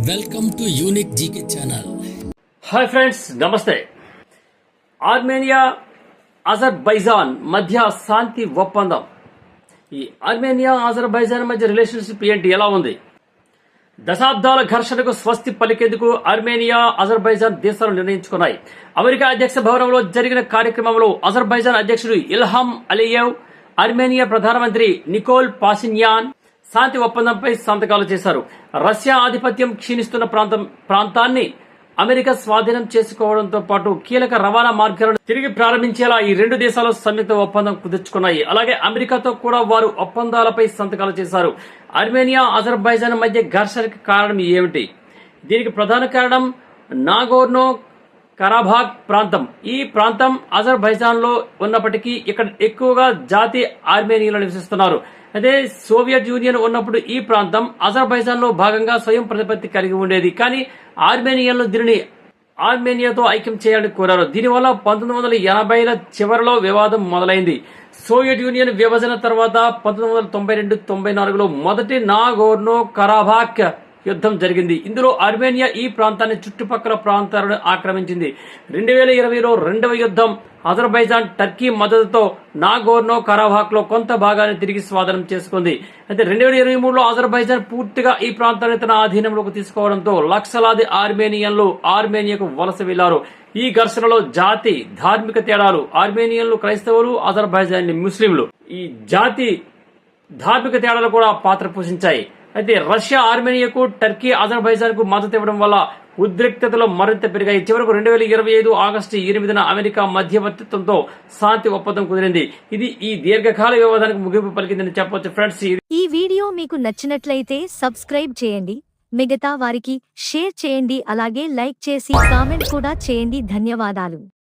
Welcome to unique GK channel. Hi friends, నమస్తే. Armenia Azerbaijan మధ్య శాంతి ఒప్పందం. ఈ ఆర్మేనియా అజర్బైజాన్ మధ్య రిలేషన్షిప్ ఏంటి, ఎలా ఉంది? దశాబ్దాల ఘర్షణకు స్వస్తి పలికేందుకు ఆర్మేనియా అజర్బైజాన్ దేశాలు నిర్ణయించుకున్నాయి. అమెరికా అధ్యక్ష భవనంలో జరిగిన కార్యక్రమంలో అజర్బైజాన్ అధ్యక్షుడు ఇల్హాం అలియేవ్, ఆర్మేనియా ప్రధానమంత్రి నికోల్ పాషిన్యాన్ శాంతి ఒప్పందంపై సంతకాలు చేశారు. రష్యా ఆధిపత్యం క్షీణిస్తున్న ప్రాంతాన్ని అమెరికా స్వాధీనం చేసుకోవడంతో పాటు కీలక రవాణా మార్గాలను తిరిగి ప్రారంభించేలా ఈ రెండు దేశాలు సంయుక్త ఒప్పందం కుదుర్చుకున్నాయి. అలాగే అమెరికాతో కూడా వారు ఒప్పందాలపై సంతకాలు చేశారు. ఆర్మేనియా అజర్బైజాన్ మధ్య ఘర్షణకు కారణం ఏమిటి? దీనికి ప్రధాన కారణం నాగోర్నో కరాబాఖ్ ప్రాంతం. ఈ ప్రాంతం అజర్బైజాన్ లో ఉన్నప్పటికీ ఇక్కడ ఎక్కువగా జాతి ఆర్మేనియాలో నివసిస్తున్నారు. అదే సోవియట్ యూనియన్ ఉన్నప్పుడు ఈ ప్రాంతం అజర్బైజాన్ లో భాగంగా స్వయం ప్రతిపత్తి కలిగి ఉండేది. కానీ ఆర్మేనియన్లు దీనిని ఆర్మేనియాతో ఐక్యం చేయాలని కోరారు. దీనివల్ల 1980ల చివరిలో వివాదం మొదలైంది. సోవియట్ యూనియన్ విభజన తర్వాత 1992-94లో మొదటి నాగోర్నో కరాబాఖ్ యుద్ధం జరిగింది. ఇందులో ఆర్మేనియా ఈ ప్రాంతాన్ని చుట్టుపక్కల ప్రాంతాలను ఆక్రమించింది. 2020లో రెండవ యుద్ధం అజర్బైజాన్ టర్కీ మద్దతుతో నాగోర్నో కరాబాఖ్ లో కొంత భాగాన్ని తిరిగి స్వాధీనం చేసుకుంది. అయితే 2023లో అజర్బైజాన్ పూర్తిగా ఈ ప్రాంతాన్ని తన ఆధీనంలోకి తీసుకోవడంతో లక్షలాది ఆర్మేనియన్లు ఆర్మేనియాకు వలస వెళ్లారు. ఈ ఘర్షణలో జాతి, ధార్మిక తేడాలు, ఆర్మేనియన్లు క్రైస్తవులు, అజర్బైజాన్ ముస్లింలు, ఈ జాతి ధార్మిక తేడాలు కూడా పాత్ర పోషించాయి. అయితే రష్యా ఆర్మేనియాకు, టర్కీ అజర్బైజాన్ కు మద్దతు ఇవ్వడం వల్ల ఉద్రిక్తతలు మరింత పెరిగాయి. చివరకు 2025 ఆగస్టు 8న అమెరికా మధ్యవర్తిత్వంతో శాంతి ఒప్పందం కుదిరింది. ఇది ఈ దీర్ఘకాల వివాదానికి ముగింపు పలికిందని చెప్పొచ్చు. ఫ్రెండ్స్, ఈ వీడియో మీకు నచ్చినట్లయితే సబ్స్క్రైబ్ చేయండి, మిగతా వారికి షేర్ చేయండి, అలాగే లైక్ చేసి కామెంట్ కూడా చేయండి. ధన్యవాదాలు.